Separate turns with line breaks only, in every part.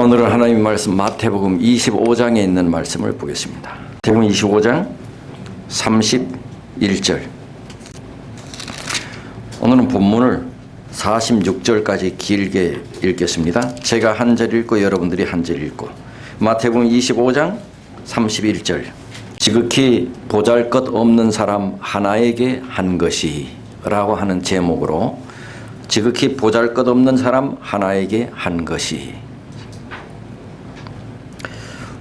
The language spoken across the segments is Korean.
오늘은 하나님의 말씀 마태복음 25장에 있는 말씀을 보겠습니다. 마태복음 25장 31절. 오늘은 본문을 46절까지 길게 읽겠습니다. 제가 한 절 읽고 여러분들이 한 절 읽고. 마태복음 25장 31절. 지극히 보잘것없는 사람 하나에게 한 것이 라고 하는 제목으로 지극히 보잘것없는 사람 하나에게 한 것이.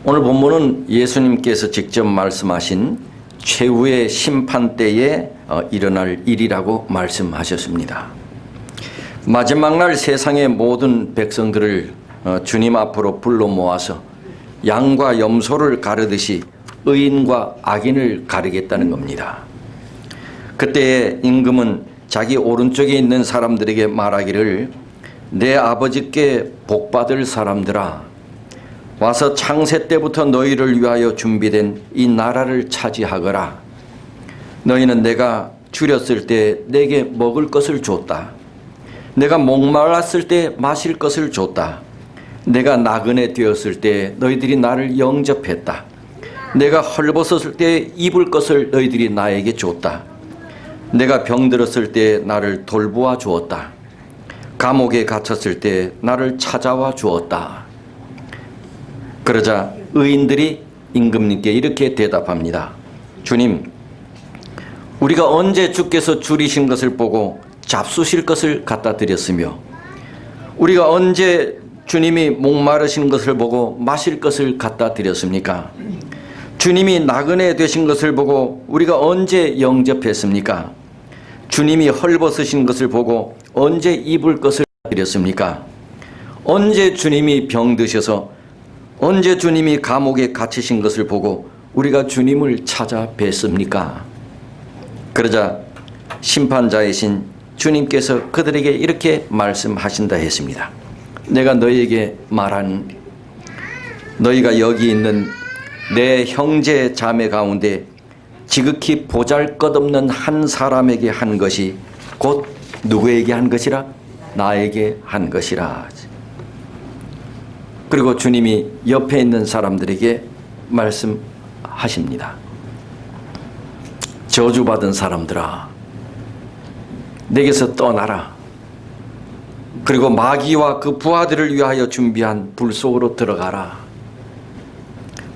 오늘 본문은 예수님께서 직접 말씀하신 최후의 심판 때에 일어날 일이라고 말씀하셨습니다. 마지막 날 세상의 모든 백성들을 주님 앞으로 불러 모아서 양과 염소를 가르듯이 의인과 악인을 가르겠다는 겁니다. 그때에 임금은 자기 오른쪽에 있는 사람들에게 말하기를 내 아버지께 복받을 사람들아 와서 창세 때부터 너희를 위하여 준비된 이 나라를 차지하거라. 너희는 내가 줄였을 때 내게 먹을 것을 줬다. 내가 목말랐을 때 마실 것을 줬다. 내가 나그네 되었을 때 너희들이 나를 영접했다. 내가 헐벗었을 때 입을 것을 너희들이 나에게 줬다. 내가 병들었을 때 나를 돌보아 주었다. 감옥에 갇혔을 때 나를 찾아와 주었다. 그러자 의인들이 임금님께 이렇게 대답합니다. 주님, 우리가 언제 주께서 줄이신 것을 보고 잡수실 것을 갖다 드렸으며 우리가 언제 주님이 목마르신 것을 보고 마실 것을 갖다 드렸습니까? 주님이 나그네 되신 것을 보고 우리가 언제 영접했습니까? 주님이 헐벗으신 것을 보고 언제 입을 것을 드렸습니까? 언제 주님이 병드셔서 언제 주님이 감옥에 갇히신 것을 보고 우리가 주님을 찾아뵀습니까? 그러자 심판자이신 주님께서 그들에게 이렇게 말씀하신다 했습니다. 내가 너희에게 말한 너희가 여기 있는 내 형제 자매 가운데 지극히 보잘것없는 한 사람에게 한 것이 곧 누구에게 한 것이라? 나에게 한 것이라. 그리고 주님이 옆에 있는 사람들에게 말씀하십니다. 저주받은 사람들아, 내게서 떠나라. 그리고 마귀와 그 부하들을 위하여 준비한 불 속으로 들어가라.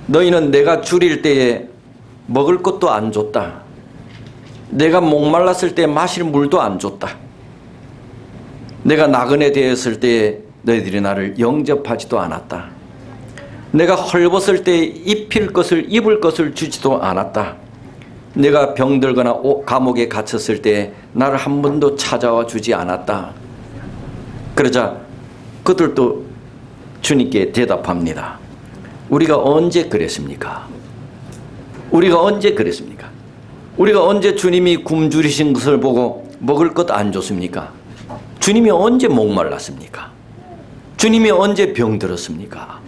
너희는 내가 줄일 때에 먹을 것도 안 줬다. 내가 목말랐을 때 마실 물도 안 줬다. 내가 나그네 되었을 때에 너희들이 나를 영접하지도 않았다. 내가 헐벗을 때 입힐 것을 입을 것을 주지도 않았다. 내가 병들거나 감옥에 갇혔을 때 나를 한 번도 찾아와 주지 않았다. 그러자 그들도 주님께 대답합니다. 우리가 언제 그랬습니까? 우리가 언제 그랬습니까? 우리가 언제 주님이 굶주리신 것을 보고 먹을 것 안 줬습니까? 주님이 언제 목말랐습니까? 주님이 언제 병들었습니까?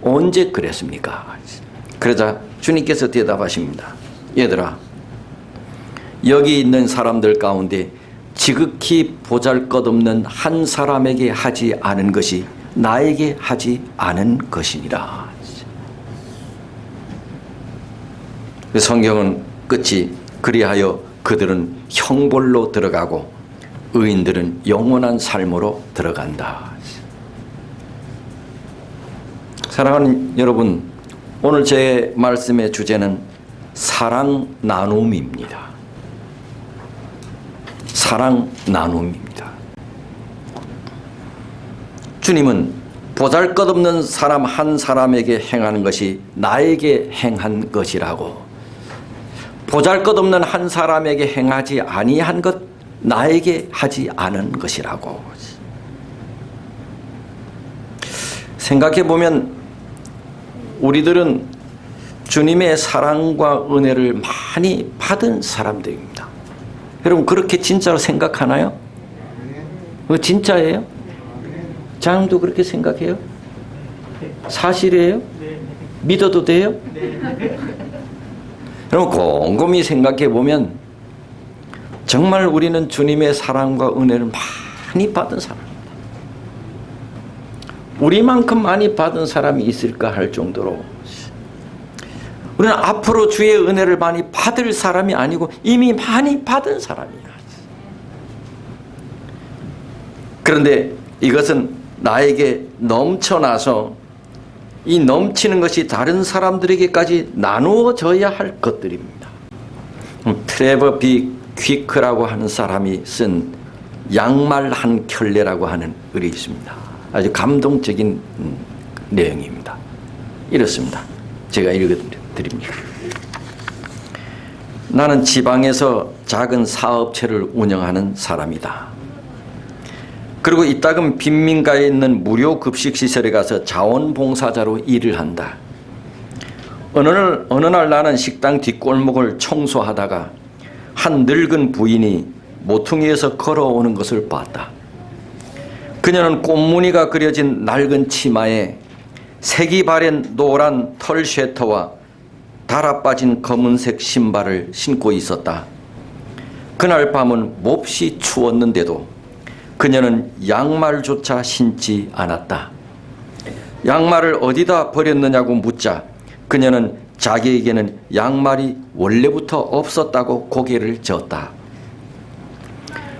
언제 그랬습니까? 그러자 주님께서 대답하십니다. 얘들아, 여기 있는 사람들 가운데 지극히 보잘것없는 한 사람에게 하지 않은 것이 나에게 하지 않은 것이니라. 성경은 끝이 그리하여 그들은 형벌로 들어가고 의인들은 영원한 삶으로 들어간다. 사랑하는 여러분, 오늘 제 말씀의 주제는 사랑 나눔입니다. 사랑 나눔입니다. 주님은 보잘것없는 사람 한 사람에게 행하는 것이 나에게 행한 것이라고, 보잘것없는 한 사람에게 행하지 아니한 것 나에게 하지 않은 것이라고. 생각해 보면 우리들은 주님의 사랑과 은혜를 많이 받은 사람들입니다. 여러분 그렇게 진짜로 생각하나요? 그거 진짜예요? 장도 그렇게 생각해요? 사실이에요? 믿어도 돼요? 여러분 곰곰이 생각해 보면 정말 우리는 주님의 사랑과 은혜를 많이 받은 사람입니다. 우리만큼 많이 받은 사람이 있을까 할 정도로 우리는 앞으로 주의 은혜를 많이 받을 사람이 아니고 이미 많이 받은 사람이야. 그런데 이것은 나에게 넘쳐나서 이 넘치는 것이 다른 사람들에게까지 나누어져야 할 것들입니다. 트레버 비 퀴크라고 하는 사람이 쓴 양말 한 켤레라고 하는 글이 있습니다. 아주 감동적인 내용입니다. 이렇습니다. 제가 읽어드립니다. 나는 지방에서 작은 사업체를 운영하는 사람이다. 그리고 이따금 빈민가에 있는 무료 급식 시설에 가서 자원봉사자로 일을 한다. 어느 날 나는 식당 뒷골목을 청소하다가 한 늙은 부인이 모퉁이에서 걸어오는 것을 봤다. 그녀는 꽃무늬가 그려진 낡은 치마에 색이 바랜 노란 털 쉐터와 달아빠진 검은색 신발을 신고 있었다. 그날 밤은 몹시 추웠는데도 그녀는 양말조차 신지 않았다. 양말을 어디다 버렸느냐고 묻자 그녀는 자기에게는 양말이 원래부터 없었다고 고개를 저었다.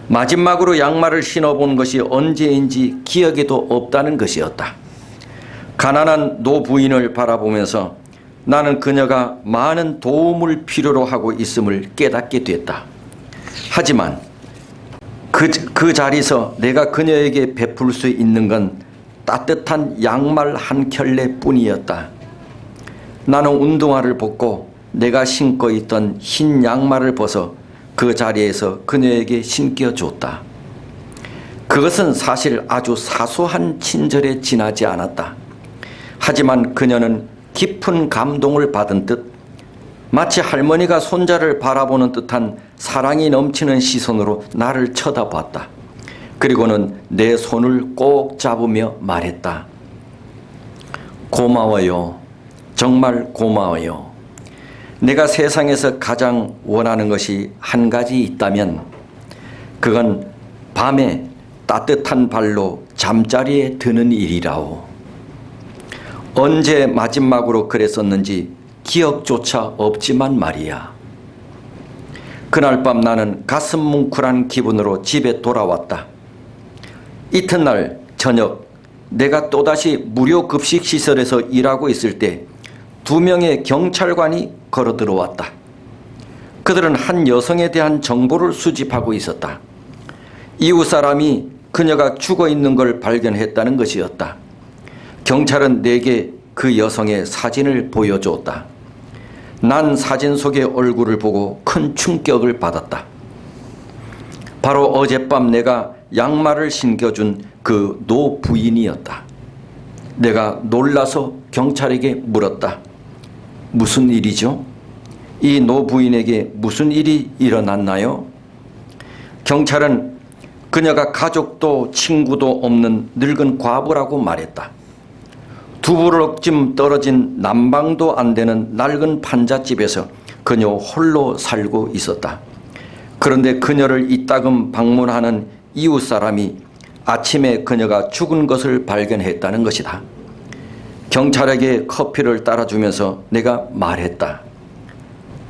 마지막으로 양말을 신어본 것이 언제인지 기억에도 없다는 것이었다. 가난한 노부인을 바라보면서 나는 그녀가 많은 도움을 필요로 하고 있음을 깨닫게 됐다. 하지만 그 자리에서 내가 그녀에게 베풀 수 있는 건 따뜻한 양말 한 켤레 뿐이었다. 나는 운동화를 벗고 내가 신고 있던 흰 양말을 벗어 그 자리에서 그녀에게 신겨줬다. 그것은 사실 아주 사소한 친절에 지나지 않았다. 하지만 그녀는 깊은 감동을 받은 듯 마치 할머니가 손자를 바라보는 듯한 사랑이 넘치는 시선으로 나를 쳐다봤다. 그리고는 내 손을 꼭 잡으며 말했다. 고마워요. 정말 고마워요. 내가 세상에서 가장 원하는 것이 한 가지 있다면 그건 밤에 따뜻한 발로 잠자리에 드는 일이라오. 언제 마지막으로 그랬었는지 기억조차 없지만 말이야. 그날 밤 나는 가슴 뭉클한 기분으로 집에 돌아왔다. 이튿날 저녁 내가 또다시 무료 급식 시설에서 일하고 있을 때 2명의 경찰관이 걸어 들어왔다. 그들은 한 여성에 대한 정보를 수집하고 있었다. 이웃 사람이 그녀가 죽어 있는 걸 발견했다는 것이었다. 경찰은 내게 그 여성의 사진을 보여주었다. 난 사진 속의 얼굴을 보고 큰 충격을 받았다. 바로 어젯밤 내가 양말을 신겨준 그 노 부인이었다. 내가 놀라서 경찰에게 물었다. 무슨 일이죠? 이 노 부인에게 무슨 일이 일어났나요? 경찰은 그녀가 가족도 친구도 없는 늙은 과부라고 말했다. 2블럭쯤 떨어진 난방도 안 되는 낡은 판잣집에서 그녀 홀로 살고 있었다. 그런데 그녀를 이따금 방문하는 이웃 사람이 아침에 그녀가 죽은 것을 발견했다는 것이다. 경찰에게 커피를 따라주면서 내가 말했다.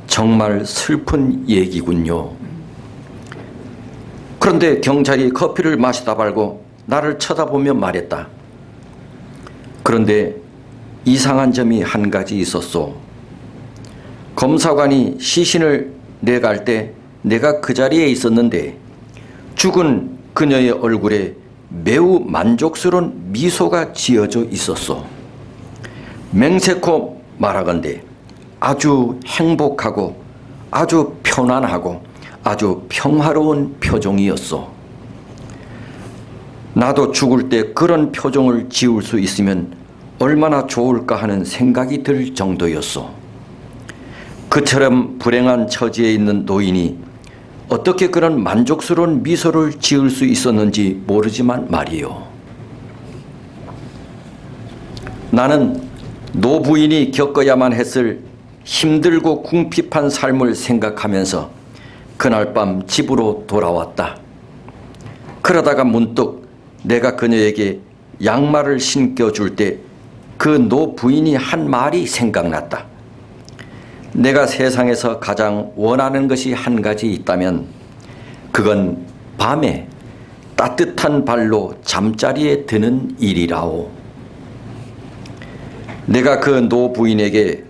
정말 슬픈 얘기군요. 그런데 경찰이 커피를 마시다 말고 나를 쳐다보며 말했다. 그런데 이상한 점이 한 가지 있었소. 검사관이 시신을 내갈 때 내가 그 자리에 있었는데 죽은 그녀의 얼굴에 매우 만족스러운 미소가 지어져 있었소. 맹세코 말하건대 아주 행복하고 아주 편안하고 아주 평화로운 표정이었소. 나도 죽을 때 그런 표정을 지을 수 있으면 얼마나 좋을까 하는 생각이 들 정도였소. 그처럼 불행한 처지에 있는 노인이 어떻게 그런 만족스러운 미소를 지을 수 있었는지 모르지만 말이요. 나는 노부인이 겪어야만 했을 힘들고 궁핍한 삶을 생각하면서 그날 밤 집으로 돌아왔다. 그러다가 문득 내가 그녀에게 양말을 신겨줄 때 그 노 부인이 한 말이 생각났다. 내가 세상에서 가장 원하는 것이 한 가지 있다면 그건 밤에 따뜻한 발로 잠자리에 드는 일이라오. 내가 그 노 부인에게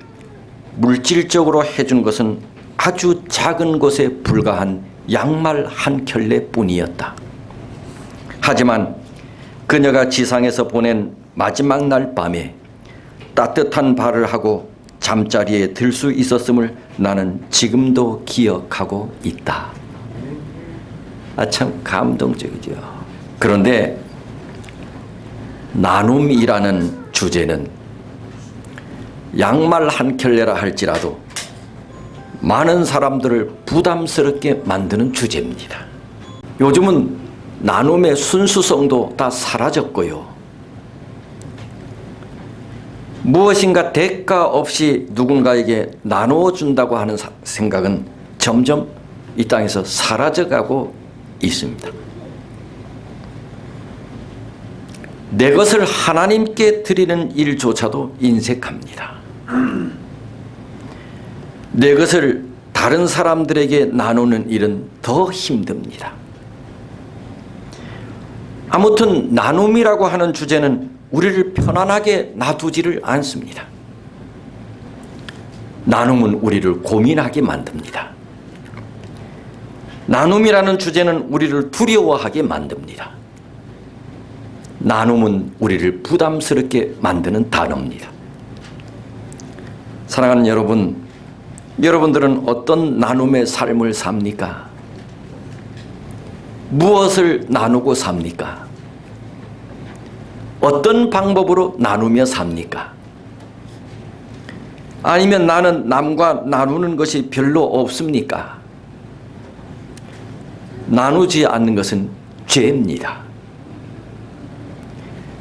물질적으로 해준 것은 아주 작은 것에 불과한 양말 한 켤레 뿐이었다. 하지만 그녀가 지상에서 보낸 마지막 날 밤에 따뜻한 발을 하고 잠자리에 들 수 있었음을 나는 지금도 기억하고 있다. 참 감동적이죠. 그런데 나눔이라는 주제는 양말 한 켤레라 할지라도 많은 사람들을 부담스럽게 만드는 주제입니다. 요즘은 나눔의 순수성도 다 사라졌고요. 무엇인가 대가 없이 누군가에게 나누어 준다고 하는 생각은 점점 이 땅에서 사라져가고 있습니다. 내 것을 하나님께 드리는 일조차도 인색합니다. 내 것을 다른 사람들에게 나누는 일은 더 힘듭니다. 아무튼 나눔이라고 하는 주제는 우리를 편안하게 놔두지를 않습니다. 나눔은 우리를 고민하게 만듭니다. 나눔이라는 주제는 우리를 두려워하게 만듭니다. 나눔은 우리를 부담스럽게 만드는 단어입니다. 사랑하는 여러분, 여러분들은 어떤 나눔의 삶을 삽니까? 무엇을 나누고 삽니까? 어떤 방법으로 나누며 삽니까? 아니면 나는 남과 나누는 것이 별로 없습니까? 나누지 않는 것은 죄입니다.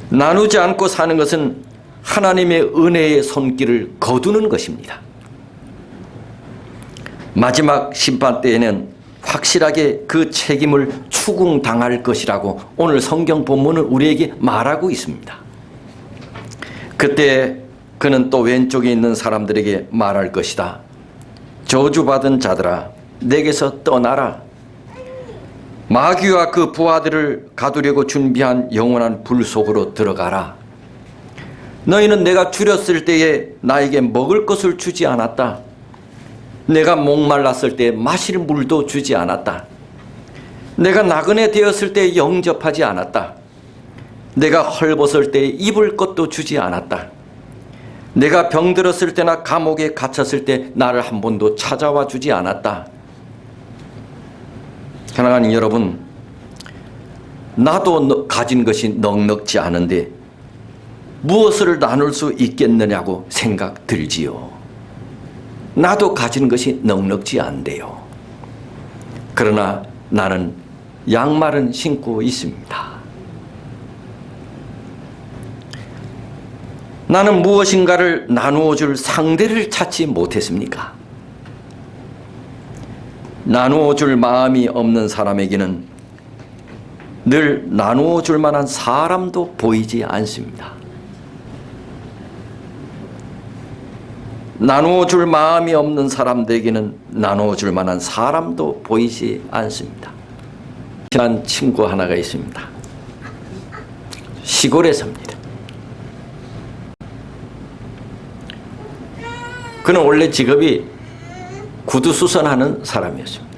나누지 않고 사는 것은 하나님의 은혜의 손길을 거두는 것입니다. 마지막 심판 때에는 확실하게 그 책임을 추궁당할 것이라고 오늘 성경 본문은 우리에게 말하고 있습니다. 그때 그는 또 왼쪽에 있는 사람들에게 말할 것이다. 저주받은 자들아, 내게서 떠나라. 마귀와 그 부하들을 가두려고 준비한 영원한 불 속으로 들어가라. 너희는 내가 줄였을 때에 나에게 먹을 것을 주지 않았다. 내가 목말랐을 때 마실 물도 주지 않았다. 내가 나그네 되었을 때 영접하지 않았다. 내가 헐벗을 때 입을 것도 주지 않았다. 내가 병들었을 때나 감옥에 갇혔을 때 나를 한 번도 찾아와 주지 않았다. 사랑하는 여러분, 나도 가진 것이 넉넉지 않은데 무엇을 나눌 수 있겠느냐고 생각 들지요. 나도 가진 것이 넉넉지 않대요. 그러나 나는 양말은 신고 있습니다. 나는 무엇인가를 나누어 줄 상대를 찾지 못했습니까? 나누어 줄 마음이 없는 사람에게는 늘 나누어 줄 만한 사람도 보이지 않습니다. 나누어 줄 마음이 없는 사람들에게는 나누어 줄 만한 사람도 보이지 않습니다. 친한 친구 하나가 있습니다. 시골에 삽니다. 그는 원래 직업이 구두수선하는 사람이었습니다.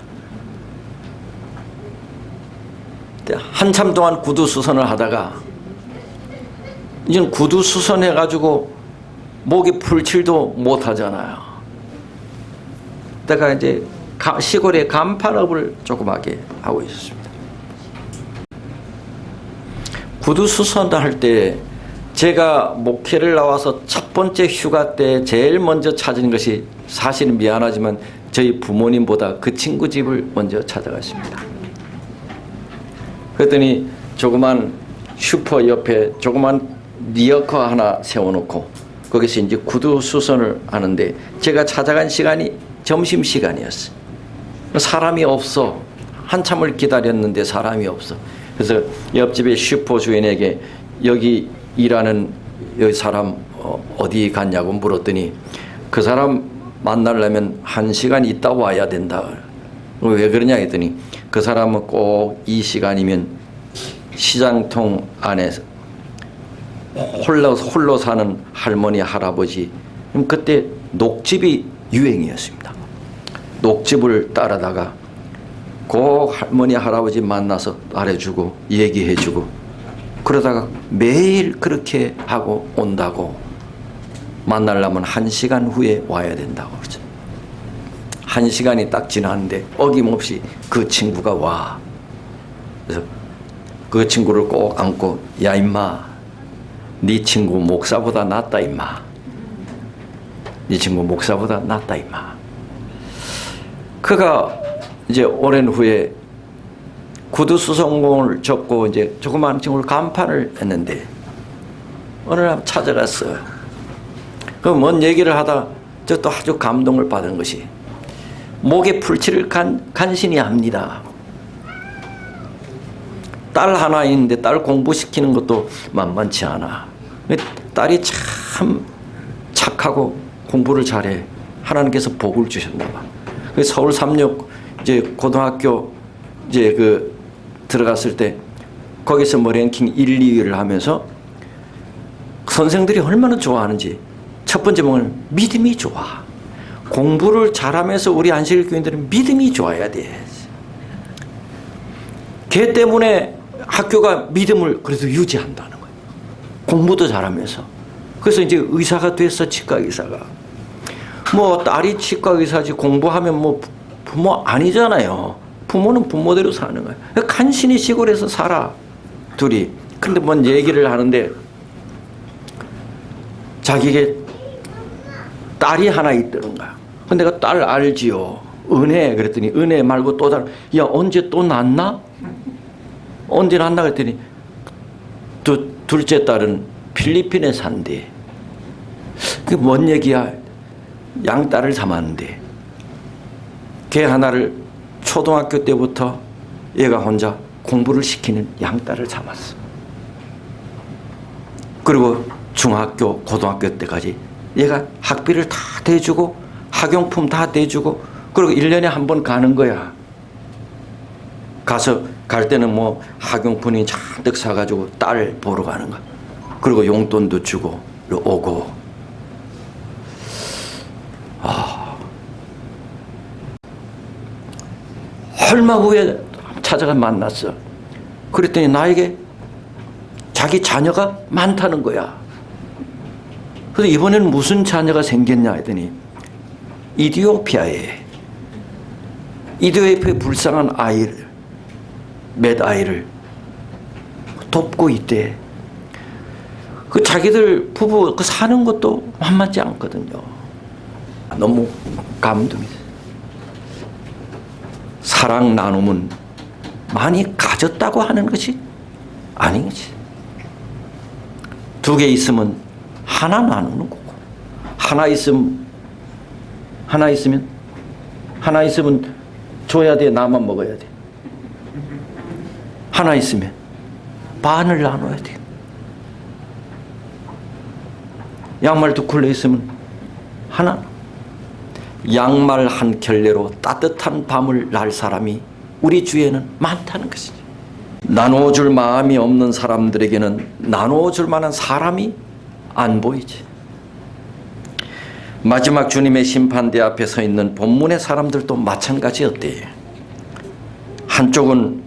한참 동안 구두수선을 하다가 이제는 구두수선해가지고 목이 풀칠도 못하잖아요. 그러니까 이제 시골에 간판업을 조그맣게 하고 있었습니다. 구두수선을 할 때 제가 목회를 나와서 첫 번째 휴가 때 제일 먼저 찾은 것이 사실은 미안하지만 저희 부모님보다 그 친구 집을 먼저 찾아갔습니다. 그랬더니 조그만 슈퍼 옆에 조그만 리어커 하나 세워놓고 거기서 이제 구두 수선을 하는데 제가 찾아간 시간이 점심시간이었어요. 사람이 없어. 한참을 기다렸는데 사람이 없어. 그래서 옆집의 슈퍼 주인에게 여기 일하는 여기 사람 어디 갔냐고 물었더니 그 사람 만나려면 1시간 있다 와야 된다. 왜 그러냐 했더니 그 사람은 꼭 이 시간이면 시장통 안에서 홀로 사는 할머니 할아버지, 그때 녹즙이 유행이었습니다. 녹즙을 따라다가 그 할머니 할아버지 만나서 말해주고 얘기해주고 그러다가 매일 그렇게 하고 온다고. 만나려면 1시간 후에 와야 된다고 그러죠. 1시간이 딱 지났는데 어김없이 그 친구가 와. 그래서 그 친구를 꼭 안고 야 임마, 네 친구 목사보다 낫다 임마. 네 친구 목사보다 낫다 임마. 그가 이제 오랜 후에 구두 수성공을 접고 이제 조그마한 친구를 간판을 했는데 어느 날 찾아갔어요. 그 뭔 얘기를 하다 저 또 아주 감동을 받은 것이 목에 풀칠을 간신히 합니다. 딸 하나 있는데 딸 공부시키는 것도 만만치 않아. 딸이 참 착하고 공부를 잘해. 하나님께서 복을 주셨나 봐. 서울 삼육 이제 고등학교 이제 그 들어갔을 때 거기서 뭐 랭킹 1, 2위를 하면서 선생들이 얼마나 좋아하는지 첫 번째 뭐냐면 믿음이 좋아. 공부를 잘하면서 우리 안식일 교인들은 믿음이 좋아야 돼. 걔 때문에 학교가 믿음을 그래도 유지한다는 거예요. 공부도 잘하면서. 그래서 이제 의사가 됐어, 치과 의사가. 뭐 딸이 치과 의사지 공부하면 뭐 부모 아니잖아요. 부모는 부모대로 사는 거예요. 간신히 시골에서 살아, 둘이. 근데 뭔 얘기를 하는데 자기에게 딸이 하나 있다는 거야. 근데 내가 딸 알지요. 은혜. 그랬더니 은혜 말고 또 다른. 야 언제 또 낳나? 언제 낳나 그랬더니 둘째 딸은 필리핀에 산대. 그게 뭔 얘기야? 양딸을 삼았는데 걔 하나를 초등학교 때부터 얘가 혼자 공부를 시키는 양딸을 삼았어. 그리고 중학교, 고등학교 때까지 얘가 학비를 다 대주고 학용품 다 대주고 그리고 1년에 한 번 가는 거야. 가서 갈 때는 뭐 학용품이 잔뜩 사가지고 딸 보러 가는 거야. 그리고 용돈도 주고 오고. 얼마 후에 찾아가 만났어. 그랬더니 나에게 자기 자녀가 많다는 거야. 그래서 이번에는 무슨 자녀가 생겼냐 했더니 이디오피아에 불쌍한 아이를, 몇 아이를 돕고 있대. 그 자기들 부부 그 사는 것도 만만치 않거든요. 너무 감동이. 사랑 나눔은 많이 가졌다고 하는 것이 아닌 거지. 2개 있으면 하나 나누는 거고, 하나 있으면 줘야 돼, 나만 먹어야 돼. 하나 있으면 반을 나눠야 돼. 양말 2켤레 있으면 하나. 양말 한 켤레로 따뜻한 밤을 날 사람이 우리 주위에는 많다는 것이지. 나누어줄 마음이 없는 사람들에게는 나누어줄 만한 사람이 안 보이지. 마지막 주님의 심판대 앞에 서 있는 본문의 사람들도 마찬가지였대요. 한쪽은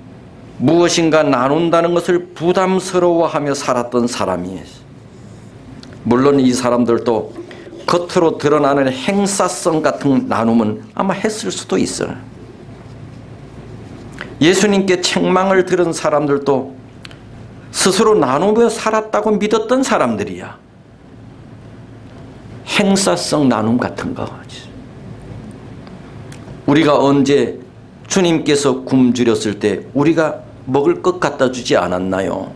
무엇인가 나눈다는 것을 부담스러워하며 살았던 사람이에요. 물론 이 사람들도 겉으로 드러나는 행사성 같은 나눔은 아마 했을 수도 있어요. 예수님께 책망을 들은 사람들도 스스로 나누며 살았다고 믿었던 사람들이야. 행사성 나눔 같은 거. 우리가 언제 주님께서 굶주렸을 때 우리가 먹을 것 갖다 주지 않았나요?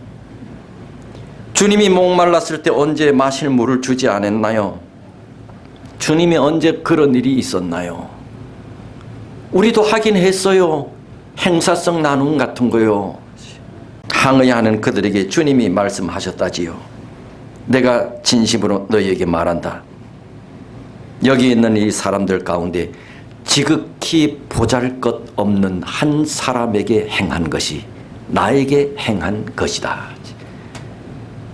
주님이 목말랐을 때 언제 마실 물을 주지 않았나요? 주님이 언제 그런 일이 있었나요? 우리도 하긴 했어요. 행사성 나눔 같은 거요. 항의하는 그들에게 주님이 말씀하셨다지요. 내가 진심으로 너희에게 말한다. 여기 있는 이 사람들 가운데 지극히 보잘것없는 한 사람에게 행한 것이 나에게 행한 것이다.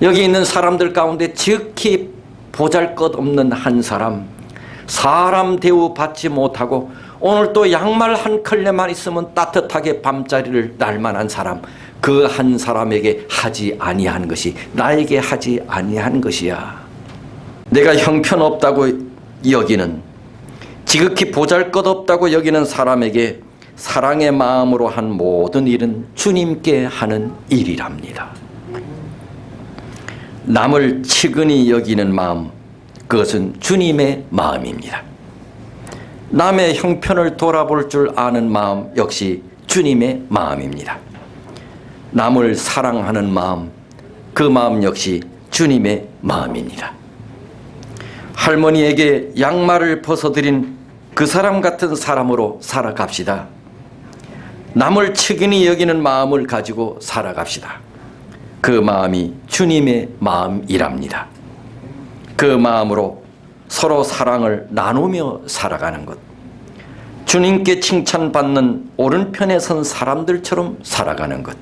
여기 있는 사람들 가운데 지극히 보잘것없는 한 사람 대우 받지 못하고 오늘 또 양말 한 켤레만 있으면 따뜻하게 밤자리를 날 만한 사람, 그 한 사람에게 하지 아니한 것이 나에게 하지 아니한 것이야. 내가 형편없다고 여기는, 지극히 보잘것없다고 여기는 사람에게 사랑의 마음으로 한 모든 일은 주님께 하는 일이랍니다. 남을 측은히 여기는 마음, 그것은 주님의 마음입니다. 남의 형편을 돌아볼 줄 아는 마음 역시 주님의 마음입니다. 남을 사랑하는 마음, 그 마음 역시 주님의 마음입니다. 할머니에게 양말을 벗어드린 그 사람 같은 사람으로 살아갑시다. 남을 측은히 여기는 마음을 가지고 살아갑시다. 그 마음이 주님의 마음이랍니다. 그 마음으로 서로 사랑을 나누며 살아가는 것, 주님께 칭찬받는 오른편에 선 사람들처럼 살아가는 것,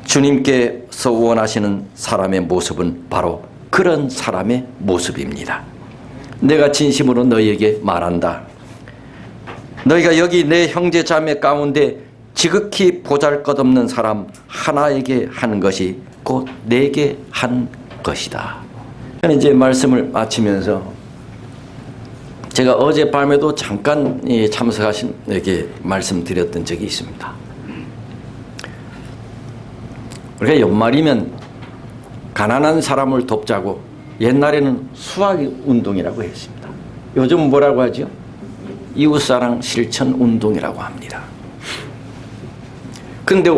주님께서 원하시는 사람의 모습은 바로 그런 사람의 모습입니다. 내가 진심으로 너희에게 말한다. 너희가 여기 내 형제 자매 가운데 지극히 보잘것없는 사람 하나에게 한 것이 곧 내게 한 것이다. 저는 이제 말씀을 마치면서 제가 어젯밤에도 잠깐 참석하신 에게 말씀드렸던 적이 있습니다. 우리가 연말이면 가난한 사람을 돕자고 옛날에는 수학운동이라고 했습니다. 요즘 뭐라고 하죠? 이웃사랑 실천운동이라고 합니다. 그런데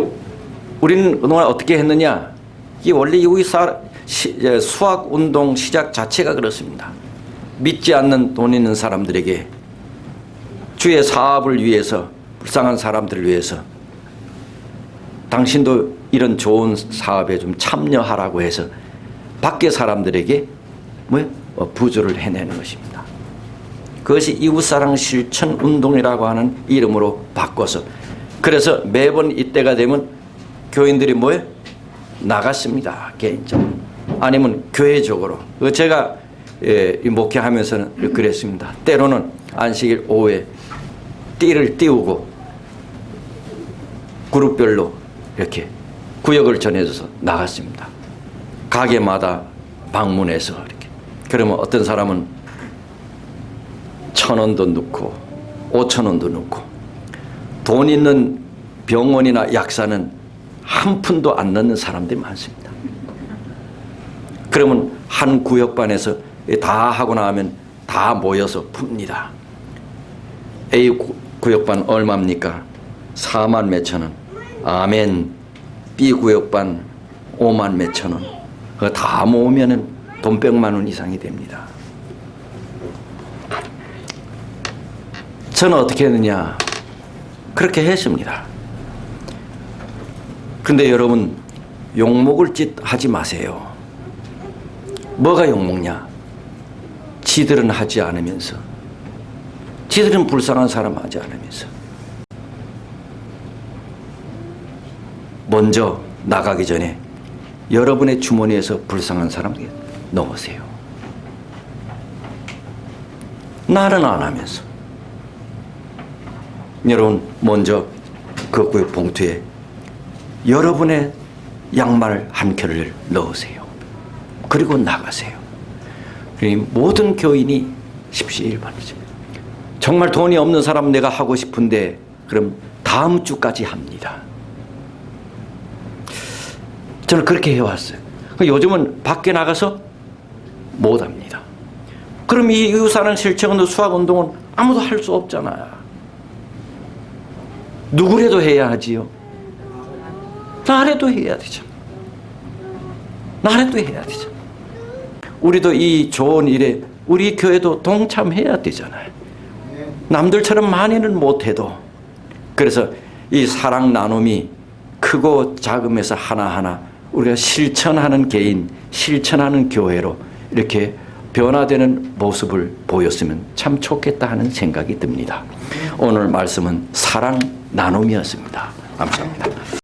우리는 그동안 어떻게 했느냐? 이 원래 수학운동 시작 자체가 그렇습니다. 믿지 않는 돈 있는 사람들에게 주의 사업을 위해서, 불쌍한 사람들을 위해서 당신도 이런 좋은 사업에 좀 참여하라고 해서 밖에 사람들에게 부조를 해내는 것입니다. 그것이 이웃사랑 실천운동이라고 하는 이름으로 바꿔서, 그래서 매번 이때가 되면 교인들이 나갔습니다. 개인적으로 아니면 교회적으로. 제가 목회하면서는 그랬습니다. 때로는 안식일 오후에 띠를 띄우고 그룹별로 이렇게 구역을 정해줘서 나갔습니다. 가게마다 방문해서 이렇게. 그러면 어떤 사람은 1,000원도 넣고 5,000원도 넣고, 돈 있는 병원이나 약사는 한 푼도 안 넣는 사람들이 많습니다. 그러면 한 구역반에서 다 하고 나면 다 모여서 풉니다. A 구역반 얼마입니까? 4만 몇천 원. 아멘. B 구역반 5만 몇천 원. 그거 다 모으면은 돈 100만 원 이상이 됩니다. 저는 어떻게 했느냐? 그렇게 했습니다. 근데 여러분, 욕먹을 짓 하지 마세요. 뭐가 욕먹냐? 지들은 하지 않으면서, 지들은 불쌍한 사람 하지 않으면서 먼저 나가기 전에 여러분의 주머니에서 불쌍한 사람에게 넣으세요. 나는 안 하면서. 여러분 먼저 그 구역 봉투에 여러분의 양말 한 켤레를 넣으세요. 그리고 나가세요. 모든 교인이 십시일반이죠. 정말 돈이 없는 사람 내가 하고 싶은데 그럼 다음 주까지 합니다. 저는 그렇게 해왔어요. 요즘은 밖에 나가서 못 합니다. 그럼 이 이웃사랑 실천운동, 수학운동은 아무도 할 수 없잖아요. 누구라도 해야 하지요. 나라도 해야 되죠. 나라도 해야 되죠. 우리도 이 좋은 일에 우리 교회도 동참해야 되잖아요. 남들처럼 많이는 못해도. 그래서 이 사랑 나눔이 크고 작음에서 하나하나 우리가 실천하는 개인, 실천하는 교회로 이렇게 변화되는 모습을 보였으면 참 좋겠다 하는 생각이 듭니다. 오늘 말씀은 사랑 나눔이었습니다. 감사합니다.